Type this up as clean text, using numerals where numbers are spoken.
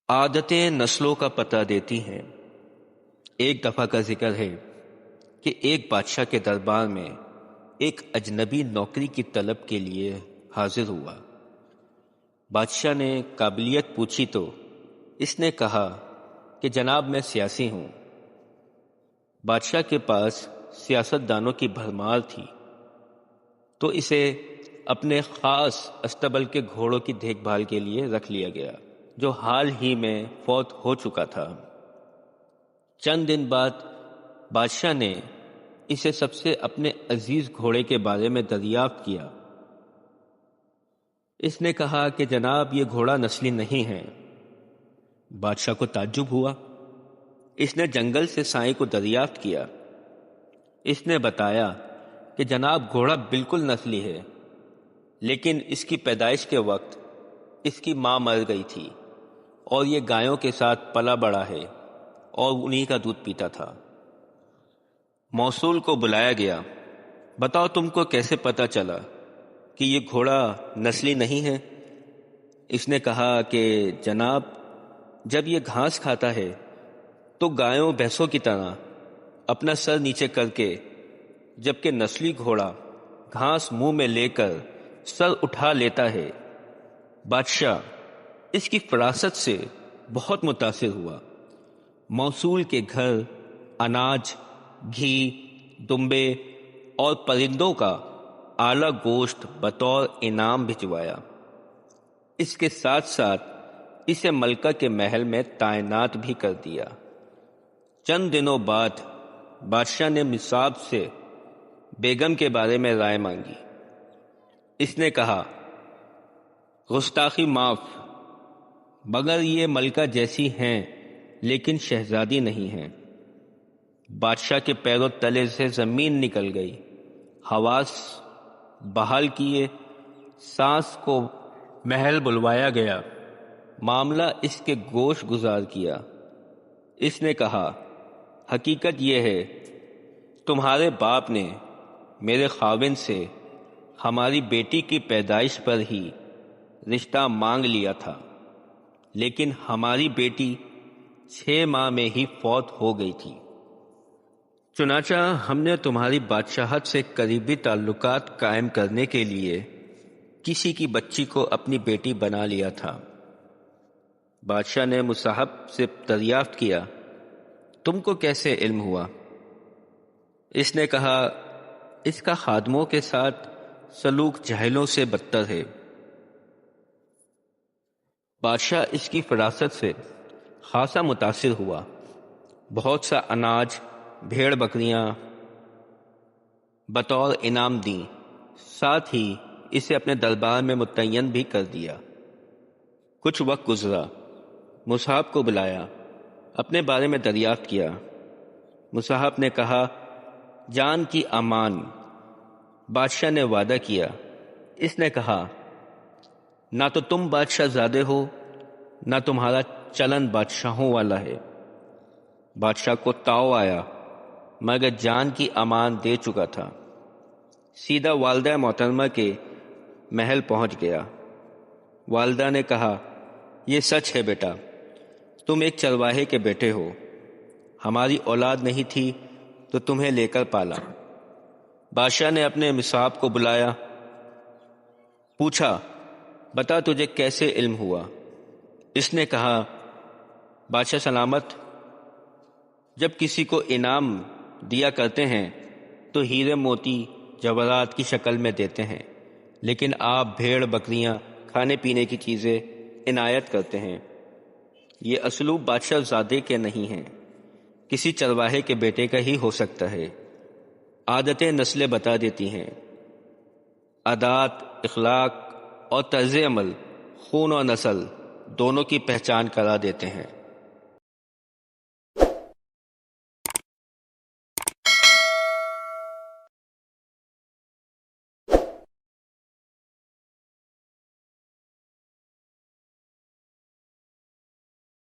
عادتیں نسلوں کا پتہ دیتی ہیں۔ ایک دفعہ کا ذکر ہے کہ ایک بادشاہ کے دربار میں ایک اجنبی نوکری کی طلب کے لیے حاضر ہوا۔ بادشاہ نے قابلیت پوچھی تو اس نے کہا کہ جناب میں سیاسی ہوں۔ بادشاہ کے پاس سیاست دانوں کی بھرمار تھی تو اسے اپنے خاص استبل کے گھوڑوں کی دیکھ بھال کے لیے رکھ لیا گیا جو حال ہی میں فوت ہو چکا تھا۔ چند دن بعد بادشاہ نے اسے سب سے اپنے عزیز گھوڑے کے بارے میں دریافت کیا۔ اس نے کہا کہ جناب یہ گھوڑا نسلی نہیں ہے۔ بادشاہ کو تعجب ہوا۔ اس نے جنگل سے سائیں کو دریافت کیا۔ اس نے بتایا کہ جناب گھوڑا بالکل نسلی ہے، لیکن اس کی پیدائش کے وقت اس کی ماں مر گئی تھی اور یہ گایوں کے ساتھ پلا بڑا ہے اور انہی کا دودھ پیتا تھا۔ موصول کو بلایا گیا۔ بتاؤ تم کو کیسے پتا چلا کہ یہ گھوڑا نسلی نہیں ہے؟ اس نے کہا کہ جناب جب یہ گھاس کھاتا ہے تو گایوں بھینسوں کی طرح اپنا سر نیچے کر کے، جبکہ نسلی گھوڑا گھاس منہ میں لے کر سر اٹھا لیتا ہے۔ بادشاہ اس کی فراست سے بہت متاثر ہوا۔ موصول کے گھر اناج، گھی، دمبے اور پرندوں کا اعلیٰ گوشت بطور انعام بھجوایا۔ اس کے ساتھ ساتھ اسے ملکہ کے محل میں تعینات بھی کر دیا۔ چند دنوں بعد بادشاہ نے مصعب سے بیگم کے بارے میں رائے مانگی۔ اس نے کہا گستاخی معاف، مگر یہ ملکہ جیسی ہیں لیکن شہزادی نہیں ہیں۔ بادشاہ کے پیروں تلے سے زمین نکل گئی۔ حواس بحال کیے، سانس کو محل بلوایا گیا، معاملہ اس کے گوش گزار کیا۔ اس نے کہا حقیقت یہ ہے تمہارے باپ نے میرے خاوند سے ہماری بیٹی کی پیدائش پر ہی رشتہ مانگ لیا تھا، لیکن ہماری بیٹی 6 ماہ میں ہی فوت ہو گئی تھی۔ چنانچہ ہم نے تمہاری بادشاہت سے قریبی تعلقات قائم کرنے کے لیے کسی کی بچی کو اپنی بیٹی بنا لیا تھا۔ بادشاہ نے مصعب سے دریافت کیا تم کو کیسے علم ہوا؟ اس نے کہا اس کا خادموں کے ساتھ سلوک جاہلوں سے بدتر ہے۔ بادشاہ اس کی فراست سے خاصا متاثر ہوا۔ بہت سا اناج، بھیڑ بکریاں بطور انعام دیں، ساتھ ہی اسے اپنے دربار میں متعین بھی کر دیا۔ کچھ وقت گزرا، مصعب کو بلایا، اپنے بارے میں دریافت کیا۔ مصعب نے کہا جان کی امان۔ بادشاہ نے وعدہ کیا۔ اس نے کہا نہ تو تم بادشاہ زادے ہو، نہ تمہارا چلن بادشاہوں والا ہے۔ بادشاہ کو تاؤ آیا، مگر جان کی امان دے چکا تھا۔ سیدھا والدہ محترمہ کے محل پہنچ گیا۔ والدہ نے کہا یہ سچ ہے بیٹا، تم ایک چرواہے کے بیٹے ہو، ہماری اولاد نہیں تھی تو تمہیں لے کر پالا۔ بادشاہ نے اپنے مصعب کو بلایا، پوچھا بتا تجھے کیسے علم ہوا؟ اس نے کہا بادشاہ سلامت، جب کسی کو انعام دیا کرتے ہیں تو ہیرے موتی جواہرات کی شکل میں دیتے ہیں، لیکن آپ بھیڑ بکریاں، کھانے پینے کی چیزیں عنایت کرتے ہیں۔ یہ اسلوب بادشاہ زادے کے نہیں ہیں، کسی چرواہے کے بیٹے کا ہی ہو سکتا ہے۔ عادتیں نسلیں بتا دیتی ہیں، عادات، اخلاق اور طرز عمل خون اور نسل دونوں کی پہچان کرا دیتے ہیں۔